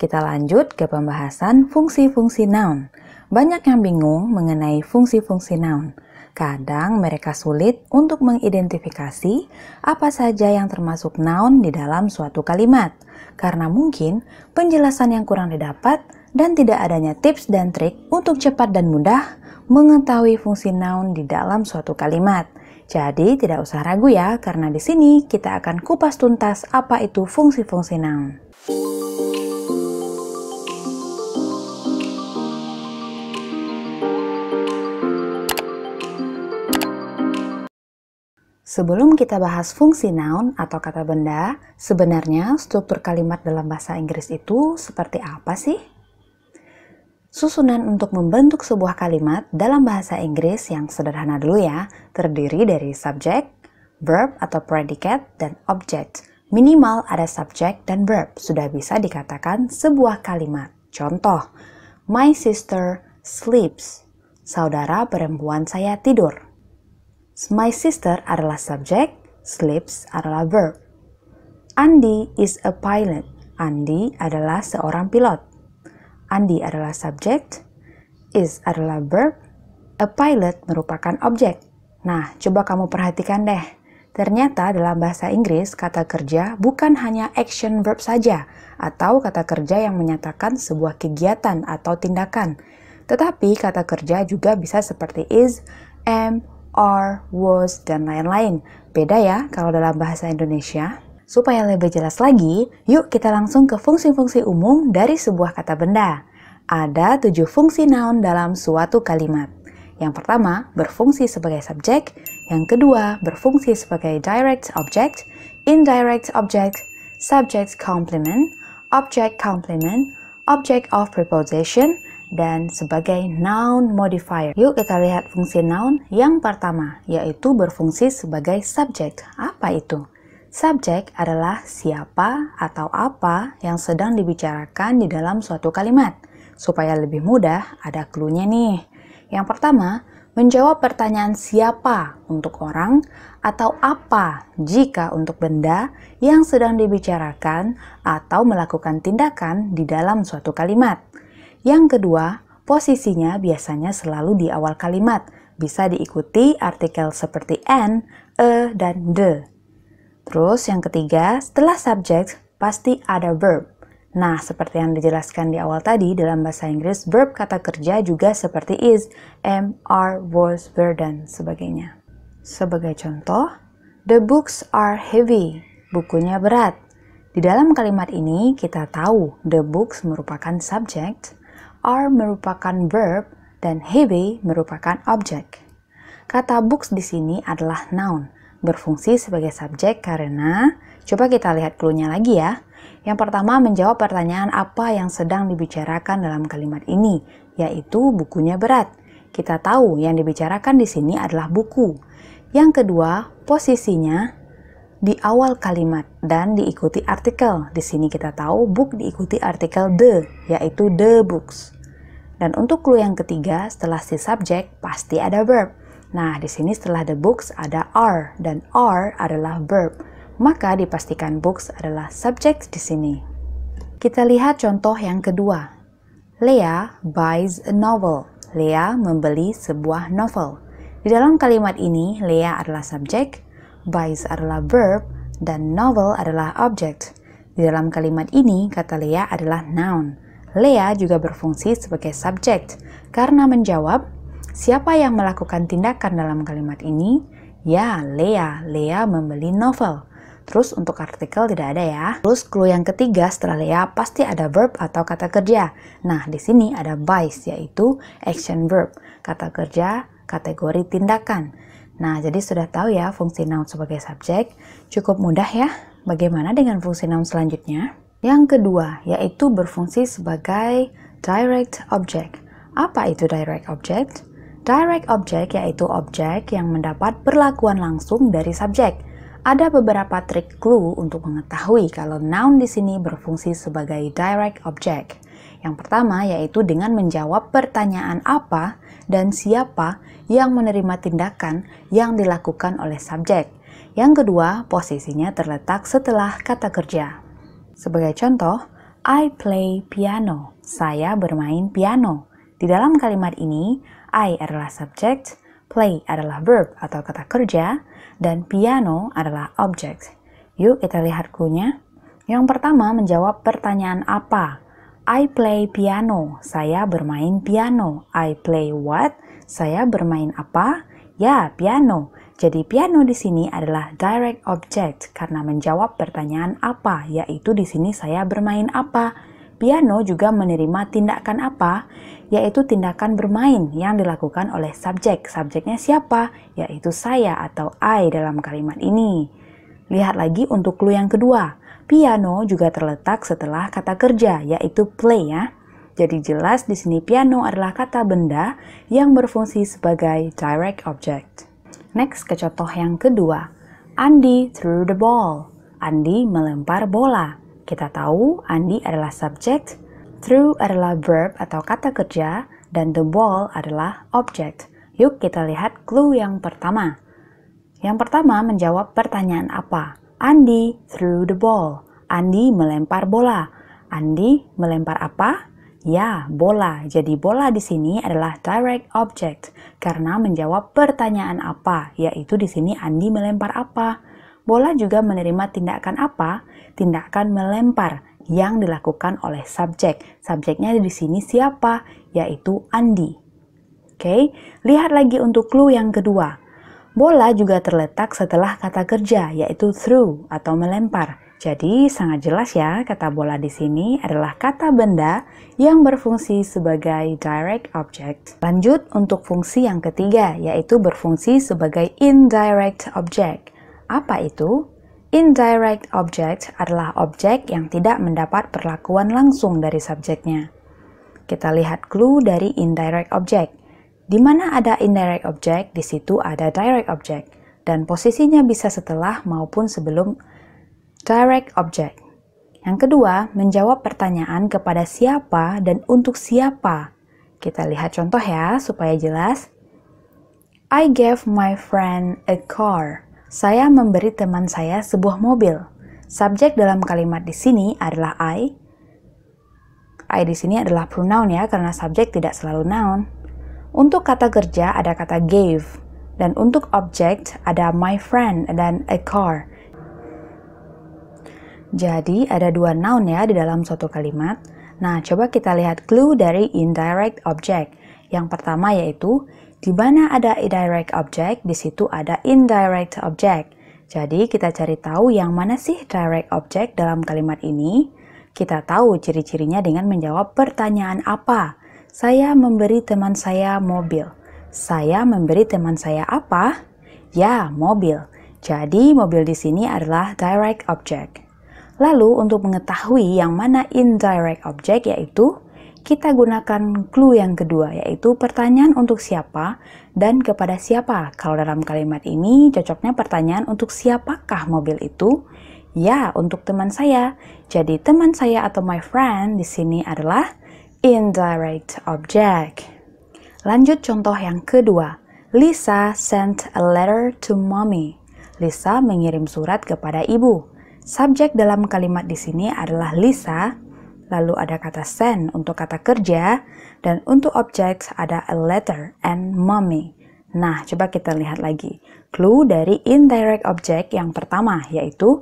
Kita lanjut ke pembahasan fungsi-fungsi noun. Banyak yang bingung mengenai fungsi-fungsi noun. Kadang mereka sulit untuk mengidentifikasi apa saja yang termasuk noun di dalam suatu kalimat. Karena mungkin penjelasan yang kurang didapat dan tidak adanya tips dan trik untuk cepat dan mudah mengetahui fungsi noun di dalam suatu kalimat. Jadi tidak usah ragu ya, karena di sini kita akan kupas tuntas apa itu fungsi-fungsi noun. Sebelum kita bahas fungsi noun atau kata benda, sebenarnya struktur kalimat dalam bahasa Inggris itu seperti apa sih? Susunan untuk membentuk sebuah kalimat dalam bahasa Inggris yang sederhana dulu ya, terdiri dari subject, verb atau predicate, dan object. Minimal ada subject dan verb, sudah bisa dikatakan sebuah kalimat. Contoh, my sister sleeps. Saudara perempuan saya tidur. My sister adalah subject, sleeps adalah verb. Andy is a pilot. Andy adalah seorang pilot. Andy adalah subject, is adalah verb, a pilot merupakan objek. Nah, coba kamu perhatikan deh. Ternyata dalam bahasa Inggris, kata kerja bukan hanya action verb saja, atau kata kerja yang menyatakan sebuah kegiatan atau tindakan. Tetapi kata kerja juga bisa seperti is, am, are, was, dan lain-lain. Beda ya kalau dalam bahasa Indonesia. Supaya lebih jelas lagi, yuk kita langsung ke fungsi-fungsi umum dari sebuah kata benda. Ada 7 fungsi noun dalam suatu kalimat. Yang pertama, berfungsi sebagai subjek. Yang kedua, berfungsi sebagai direct object, indirect object, subject complement, object of preposition, dan sebagai noun modifier. Yuk kita lihat fungsi noun yang pertama, yaitu berfungsi sebagai subjek. Apa itu? Subjek adalah siapa atau apa yang sedang dibicarakan di dalam suatu kalimat. Supaya lebih mudah, ada clue-nya nih. Yang pertama, menjawab pertanyaan siapa untuk orang atau apa jika untuk benda yang sedang dibicarakan atau melakukan tindakan di dalam suatu kalimat. Yang kedua, posisinya biasanya selalu di awal kalimat, bisa diikuti artikel seperti an, a, dan the. Terus yang ketiga, setelah subject pasti ada verb. Nah, seperti yang dijelaskan di awal tadi, dalam bahasa Inggris, verb kata kerja juga seperti is, am, are, was, were, dan sebagainya. Sebagai contoh, the books are heavy. Bukunya berat. Di dalam kalimat ini, kita tahu the books merupakan subject, are merupakan verb, dan heavy merupakan objek. Kata books di sini adalah noun, berfungsi sebagai subjek karena, coba kita lihat clue-nya lagi ya. Yang pertama, menjawab pertanyaan apa yang sedang dibicarakan dalam kalimat ini, yaitu bukunya berat. Kita tahu yang dibicarakan di sini adalah buku. Yang kedua, posisinya di awal kalimat dan diikuti artikel. Di sini kita tahu book diikuti artikel the, yaitu the books. Dan untuk clue yang ketiga, setelah si subjek pasti ada verb. Nah, di sini setelah the books ada are, dan are adalah verb. Maka dipastikan books adalah subjek di sini. Kita lihat contoh yang kedua. Leah buys a novel. Leah membeli sebuah novel. Di dalam kalimat ini, Leah adalah subjek, buys adalah verb, dan novel adalah object. Di dalam kalimat ini, kata Leah adalah noun. Leah juga berfungsi sebagai subjek karena menjawab siapa yang melakukan tindakan dalam kalimat ini? Ya, Leah. Leah membeli novel. Terus untuk artikel tidak ada ya. Terus clue yang ketiga, setelah Leah pasti ada verb atau kata kerja. Nah, di sini ada buys, yaitu action verb. Kata kerja, kategori tindakan. Nah, jadi sudah tahu ya fungsi noun sebagai subjek. Cukup mudah ya. Bagaimana dengan fungsi noun selanjutnya? Yang kedua, yaitu berfungsi sebagai direct object. Apa itu direct object? Direct object yaitu objek yang mendapat perlakuan langsung dari subjek. Ada beberapa trik clue untuk mengetahui kalau noun di sini berfungsi sebagai direct object. Yang pertama yaitu dengan menjawab pertanyaan apa dan siapa yang menerima tindakan yang dilakukan oleh subjek. Yang kedua, posisinya terletak setelah kata kerja. Sebagai contoh, I play piano. Saya bermain piano. Di dalam kalimat ini, I adalah subject, play adalah verb atau kata kerja, dan piano adalah object. Yuk kita lihat clue-nya. Yang pertama menjawab pertanyaan apa. I play piano. Saya bermain piano. I play what? Saya bermain apa? Ya, piano. Jadi piano di sini adalah direct object karena menjawab pertanyaan apa, yaitu di sini saya bermain apa. Piano juga menerima tindakan apa, yaitu tindakan bermain yang dilakukan oleh subjek. Subjeknya siapa? Yaitu saya atau I dalam kalimat ini. Lihat lagi untuk clue yang kedua. Piano juga terletak setelah kata kerja, yaitu play ya. Jadi jelas di sini piano adalah kata benda yang berfungsi sebagai direct object. Next ke contoh yang kedua. Andy threw the ball. Andy melempar bola. Kita tahu Andy adalah subject, threw adalah verb atau kata kerja, dan the ball adalah object. Yuk kita lihat clue yang pertama. Yang pertama menjawab pertanyaan apa? Andy threw the ball. Andy melempar bola. Andy melempar apa? Ya, bola. Jadi bola di sini adalah direct object karena menjawab pertanyaan apa, yaitu di sini Andy melempar apa. Bola juga menerima tindakan apa? Tindakan melempar yang dilakukan oleh subjek. Subjeknya di sini siapa? Yaitu Andy. Oke, lihat lagi untuk clue yang kedua. Bola juga terletak setelah kata kerja, yaitu throw atau melempar. Jadi sangat jelas ya, kata bola di sini adalah kata benda yang berfungsi sebagai direct object. Lanjut untuk fungsi yang ketiga, yaitu berfungsi sebagai indirect object. Apa itu? Indirect object adalah objek yang tidak mendapat perlakuan langsung dari subjeknya. Kita lihat clue dari indirect object. Di mana ada indirect object, di situ ada direct object. Dan posisinya bisa setelah maupun sebelum direct object. Yang kedua, menjawab pertanyaan kepada siapa dan untuk siapa. Kita lihat contoh ya, supaya jelas. I gave my friend a car. Saya memberi teman saya sebuah mobil. Subjek dalam kalimat di sini adalah I. I di sini adalah pronoun ya, karena subjek tidak selalu noun. Untuk kata kerja ada kata gave. Dan untuk object ada my friend dan a car. Jadi ada dua noun ya di dalam suatu kalimat. Nah, coba kita lihat clue dari indirect object. Yang pertama yaitu, di mana ada indirect object, di situ ada indirect object. Jadi kita cari tahu yang mana sih direct object dalam kalimat ini. Kita tahu ciri-cirinya dengan menjawab pertanyaan apa. Saya memberi teman saya mobil. Saya memberi teman saya apa? Ya, mobil. Jadi mobil di sini adalah direct object. Lalu untuk mengetahui yang mana indirect object yaitu, kita gunakan clue yang kedua, yaitu pertanyaan untuk siapa dan kepada siapa. Kalau dalam kalimat ini cocoknya pertanyaan untuk siapakah mobil itu? Ya, untuk teman saya. Jadi teman saya atau my friend di sini adalah indirect object. Lanjut contoh yang kedua. Lisa sent a letter to mommy. Lisa mengirim surat kepada ibu. Subjek dalam kalimat di sini adalah Lisa. Lalu ada kata send untuk kata kerja, dan untuk objek ada a letter and mommy. Nah, coba kita lihat lagi. Clue dari indirect object yang pertama, yaitu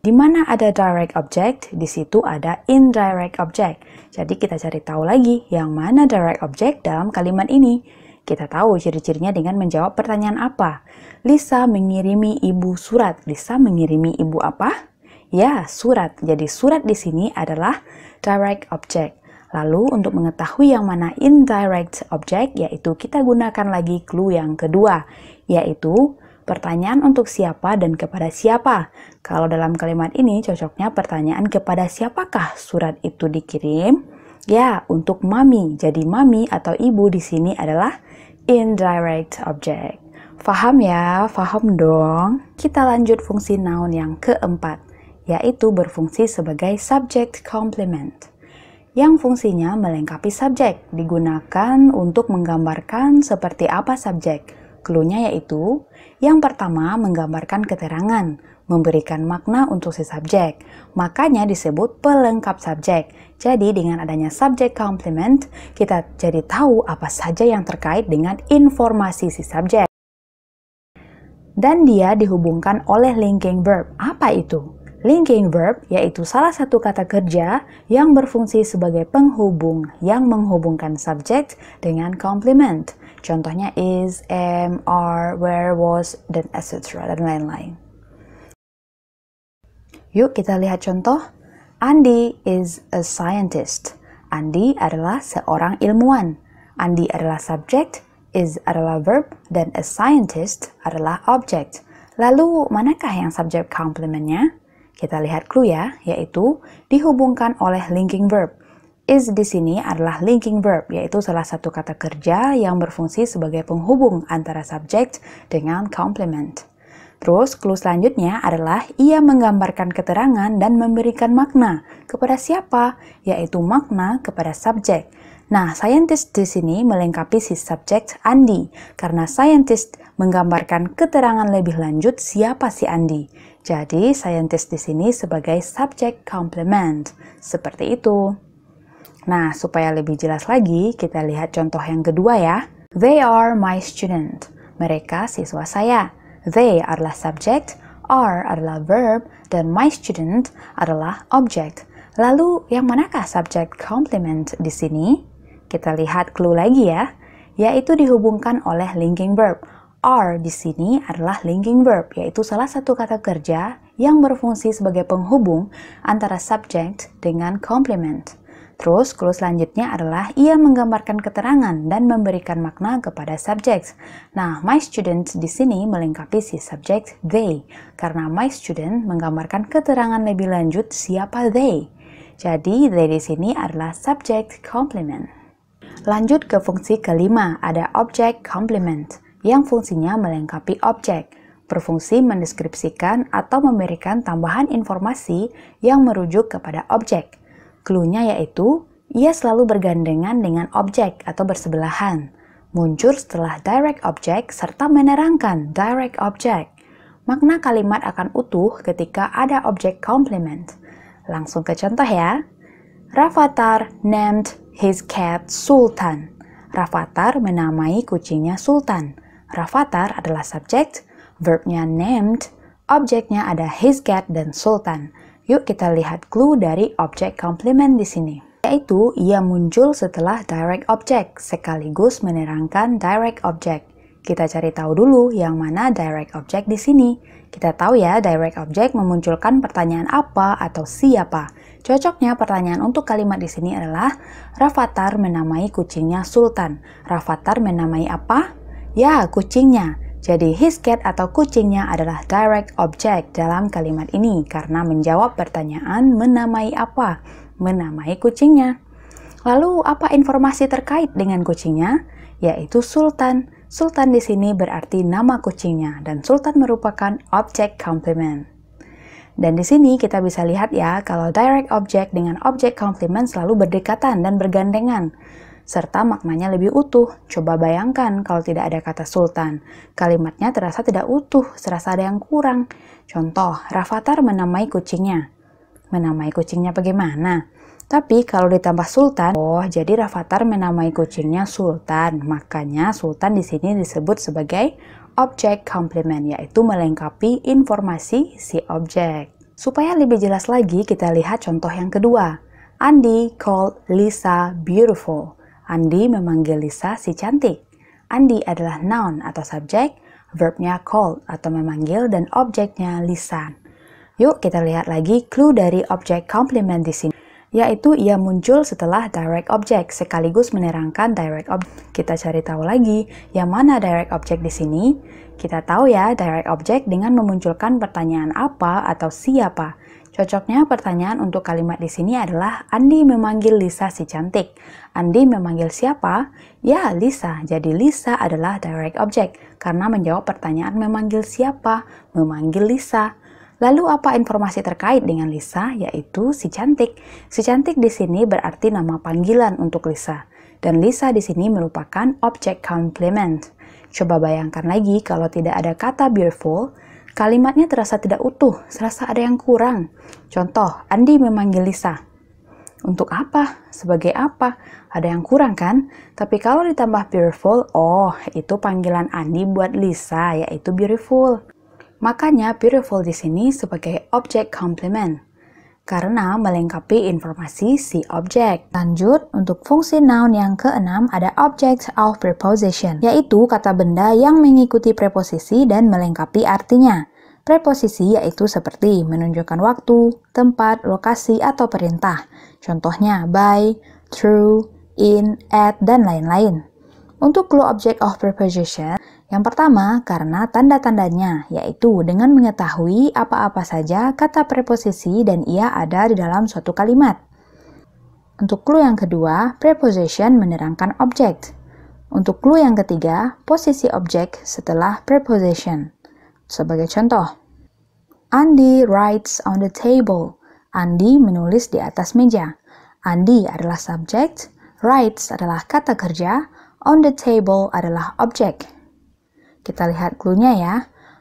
di mana ada direct object, di situ ada indirect object. Jadi kita cari tahu lagi yang mana direct object dalam kalimat ini. Kita tahu ciri-cirinya dengan menjawab pertanyaan apa. Lisa mengirimi ibu surat. Lisa mengirimi ibu apa? Ya, surat. Jadi surat di sini adalah direct object. Lalu untuk mengetahui yang mana indirect object, yaitu kita gunakan lagi clue yang kedua, yaitu pertanyaan untuk siapa dan kepada siapa. Kalau dalam kalimat ini cocoknya pertanyaan kepada siapakah surat itu dikirim? Ya, untuk mami. Jadi mami atau ibu di sini adalah indirect object. Faham ya? Faham dong? Kita lanjut fungsi noun yang keempat, yaitu berfungsi sebagai subject complement. Yang fungsinya melengkapi subjek, digunakan untuk menggambarkan seperti apa subjek. Clue-nya yaitu, yang pertama menggambarkan keterangan, memberikan makna untuk si subjek. Makanya disebut pelengkap subjek. Jadi dengan adanya subject complement, kita jadi tahu apa saja yang terkait dengan informasi si subjek. Dan dia dihubungkan oleh linking verb. Apa itu? Linking verb yaitu salah satu kata kerja yang berfungsi sebagai penghubung yang menghubungkan subjek dengan complement. Contohnya is, am, are, were, was, dan etc. dan lain-lain. Yuk kita lihat contoh. Andy is a scientist. Andy adalah seorang ilmuwan. Andy adalah subjek, is adalah verb, dan a scientist adalah objek. Lalu manakah yang subjek complementnya? Kita lihat clue ya, yaitu dihubungkan oleh linking verb. Is di sini adalah linking verb, yaitu salah satu kata kerja yang berfungsi sebagai penghubung antara subjek dengan complement. Terus clue selanjutnya adalah ia menggambarkan keterangan dan memberikan makna kepada siapa, yaitu makna kepada subjek. Nah, scientist di sini melengkapi si subjek Andy, karena scientist menggambarkan keterangan lebih lanjut siapa si Andy. Jadi, scientist di sini sebagai subject complement. Seperti itu. Nah, supaya lebih jelas lagi, kita lihat contoh yang kedua ya. They are my student. Mereka siswa saya. They adalah subject, are adalah verb, dan my student adalah object. Lalu, yang manakah subject complement di sini? Kita lihat clue lagi ya, yaitu dihubungkan oleh linking verb. Are di sini adalah linking verb, yaitu salah satu kata kerja yang berfungsi sebagai penghubung antara subject dengan complement. Terus, clue selanjutnya adalah ia menggambarkan keterangan dan memberikan makna kepada subjek. Nah, my student di sini melengkapi si subjek they, karena my student menggambarkan keterangan lebih lanjut siapa they. Jadi, they di sini adalah subject complement. Lanjut ke fungsi kelima, ada object complement, yang fungsinya melengkapi objek, berfungsi mendeskripsikan atau memberikan tambahan informasi yang merujuk kepada objek. Clue-nya yaitu, ia selalu bergandengan dengan objek atau bersebelahan, muncul setelah direct object serta menerangkan direct object. Makna kalimat akan utuh ketika ada objek complement. Langsung ke contoh ya. Rafathar named his cat Sultan. Rafathar menamai kucingnya Sultan. Rafathar adalah subjek, verbnya named, objeknya ada his cat dan Sultan. Yuk kita lihat clue dari objek complement di sini. Yaitu ia muncul setelah direct object, sekaligus menerangkan direct object. Kita cari tahu dulu yang mana direct object di sini. Kita tahu ya, direct object memunculkan pertanyaan apa atau siapa. Cocoknya pertanyaan untuk kalimat di sini adalah Rafathar menamai kucingnya Sultan. Rafathar menamai apa? Ya, kucingnya. Jadi his cat atau kucingnya adalah direct object dalam kalimat ini karena menjawab pertanyaan menamai apa? Menamai kucingnya. Lalu apa informasi terkait dengan kucingnya? Yaitu Sultan. Sultan di sini berarti nama kucingnya dan Sultan merupakan object complement. Dan di sini kita bisa lihat ya kalau direct object dengan object complement selalu berdekatan dan bergandengan. Serta maknanya lebih utuh. Coba bayangkan kalau tidak ada kata Sultan. Kalimatnya terasa tidak utuh, terasa ada yang kurang. Contoh, Rafathar menamai kucingnya. Menamai kucingnya bagaimana? Tapi kalau ditambah Sultan, oh jadi Rafathar menamai kucingnya Sultan. Makanya Sultan di sini disebut sebagai object complement, yaitu melengkapi informasi si objek. Supaya lebih jelas lagi, kita lihat contoh yang kedua. Andy called Lisa beautiful. Andy memanggil Lisa si cantik. Andy adalah noun atau subjek, verbnya called atau memanggil, dan objeknya Lisa. Yuk kita lihat lagi clue dari object complement di sini, yaitu ia muncul setelah direct object sekaligus menerangkan direct object. Kita cari tahu lagi yang mana direct object di sini. Kita tahu ya direct object dengan memunculkan pertanyaan apa atau siapa. Cocoknya pertanyaan untuk kalimat di sini adalah Andy memanggil Lisa si cantik. Andy memanggil siapa? Ya, Lisa. Jadi Lisa adalah direct object karena menjawab pertanyaan memanggil siapa? Memanggil Lisa. Lalu apa informasi terkait dengan Lisa? Yaitu si cantik. Si cantik di sini berarti nama panggilan untuk Lisa. Dan Lisa di sini merupakan object complement. Coba bayangkan lagi kalau tidak ada kata beautiful, Kalimatnya terasa tidak utuh, serasa ada yang kurang. Contoh, Andi memanggil Lisa. Untuk apa? Sebagai apa? Ada yang kurang kan? Tapi kalau ditambah beautiful, oh itu panggilan Andi buat Lisa, yaitu beautiful. Makanya beautiful di sini sebagai object complement karena melengkapi informasi si objek. Lanjut, untuk fungsi noun yang keenam ada object of preposition, yaitu kata benda yang mengikuti preposisi dan melengkapi artinya. Preposisi yaitu seperti menunjukkan waktu, tempat, lokasi, atau perintah. Contohnya by, through, in, at, dan lain-lain. Untuk clue object of preposition, yang pertama, karena tanda-tandanya, yaitu dengan mengetahui apa-apa saja kata preposisi dan ia ada di dalam suatu kalimat. Untuk clue yang kedua, preposition menerangkan objek. Untuk clue yang ketiga, posisi objek setelah preposition. Sebagai contoh, Andy writes on the table. Andi menulis di atas meja. Andi adalah subjek, writes adalah kata kerja, on the table adalah objek. Kita lihat clue-nya ya.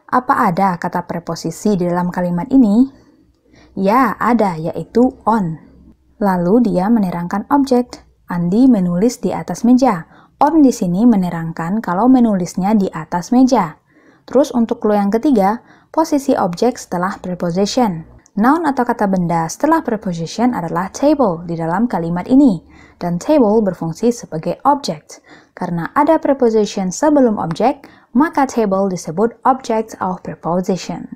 Apa ada kata preposisi di dalam kalimat ini? Ya, ada, yaitu on. Lalu dia menerangkan objek. Andi menulis di atas meja. On di sini menerangkan kalau menulisnya di atas meja. Terus untuk clue yang ketiga, posisi objek setelah preposition. Noun atau kata benda setelah preposition adalah table di dalam kalimat ini. Dan table berfungsi sebagai objek. Karena ada preposition sebelum objek, maka table disebut object of preposition.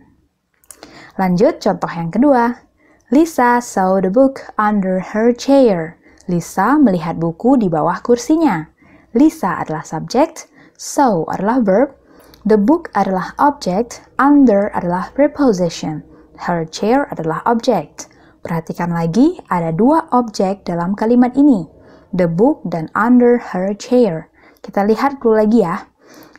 Lanjut contoh yang kedua. Lisa saw the book under her chair. Lisa melihat buku di bawah kursinya. Lisa adalah subjek, saw adalah verb, the book adalah object, under adalah preposition, her chair adalah object. Perhatikan lagi, ada dua objek dalam kalimat ini, the book dan under her chair. Kita lihat clue lagi ya.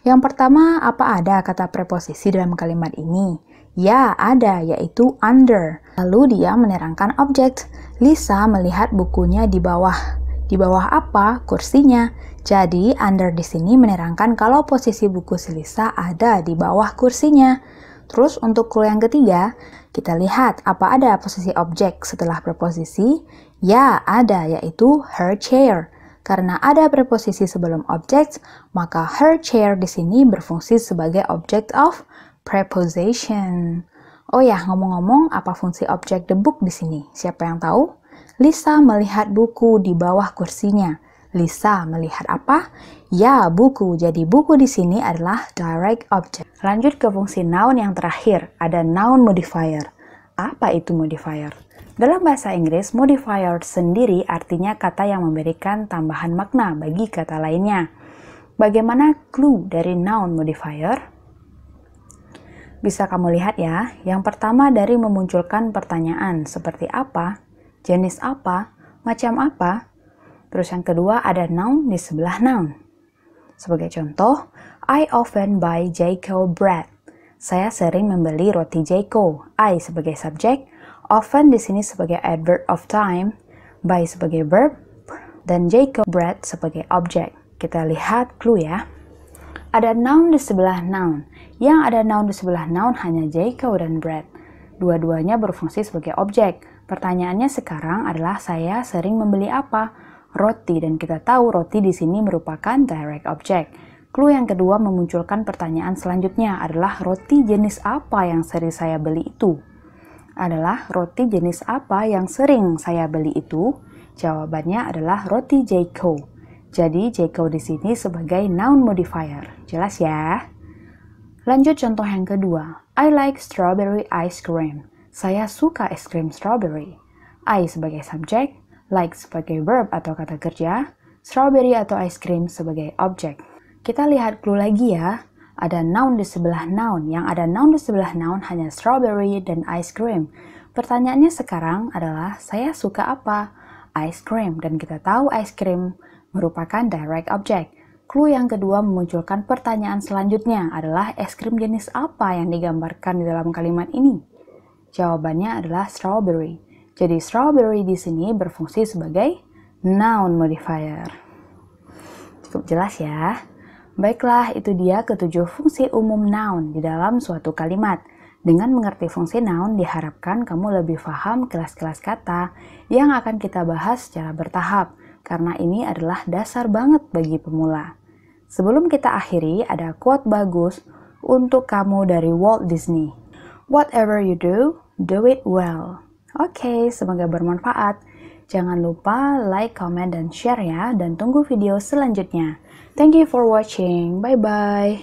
Yang pertama, apa ada kata preposisi dalam kalimat ini? Ya, ada, yaitu under. Lalu dia menerangkan objek. Lisa melihat bukunya di bawah. Di bawah apa? Kursinya. Jadi, under di sini menerangkan kalau posisi buku si Lisa ada di bawah kursinya. Terus untuk clue yang ketiga, kita lihat apa ada posisi objek setelah preposisi? Ya, ada, yaitu her chair. Karena ada preposisi sebelum objek, maka her chair di sini berfungsi sebagai object of preposition. Oh ya, ngomong-ngomong, apa fungsi objek the book di sini? Siapa yang tahu? Lisa melihat buku di bawah kursinya. Lisa melihat apa? Ya, buku. Jadi buku di sini adalah direct object. Lanjut ke fungsi noun yang terakhir, ada noun modifier. Apa itu modifier? Dalam bahasa Inggris, modifier sendiri artinya kata yang memberikan tambahan makna bagi kata lainnya. Bagaimana clue dari noun modifier? Bisa kamu lihat ya, yang pertama dari memunculkan pertanyaan seperti apa, jenis apa, macam apa. Terus yang kedua ada noun di sebelah noun. Sebagai contoh, I often buy Jayco bread. Saya sering membeli roti Jayco. I sebagai subjek, often di sini sebagai adverb of time, buy sebagai verb, dan Jayco bread sebagai objek. Kita lihat clue ya. Ada noun di sebelah noun. Yang ada noun di sebelah noun hanya Jayco dan bread. Dua-duanya berfungsi sebagai objek. Pertanyaannya sekarang adalah saya sering membeli apa? Roti, dan kita tahu roti di sini merupakan direct object. Clue yang kedua memunculkan pertanyaan selanjutnya adalah roti jenis apa yang sering saya beli itu? Adalah roti jenis apa yang sering saya beli itu? Jawabannya adalah roti Jayco. Jadi Jayco di sini sebagai noun modifier. Jelas ya? Lanjut contoh yang kedua. I like strawberry ice cream. Saya suka es krim strawberry. I sebagai subjek, like sebagai verb atau kata kerja, strawberry atau ice cream sebagai objek. Kita lihat clue lagi ya. Ada noun di sebelah noun. Yang ada noun di sebelah noun hanya strawberry dan ice cream. Pertanyaannya sekarang adalah, saya suka apa? Ice cream. Dan kita tahu ice cream merupakan direct object. Clue yang kedua memunculkan pertanyaan selanjutnya adalah es krim jenis apa yang digambarkan di dalam kalimat ini? Jawabannya adalah strawberry. Jadi strawberry di sini berfungsi sebagai noun modifier. Cukup jelas ya? Baiklah, itu dia ketujuh fungsi umum noun di dalam suatu kalimat. Dengan mengerti fungsi noun, diharapkan kamu lebih paham kelas-kelas kata yang akan kita bahas secara bertahap, karena ini adalah dasar banget bagi pemula. Sebelum kita akhiri, ada quote bagus untuk kamu dari Walt Disney. Whatever you do it well. Oke, semoga bermanfaat. Jangan lupa like, comment, dan share ya, dan tunggu video selanjutnya. Thank you for watching. Bye-bye.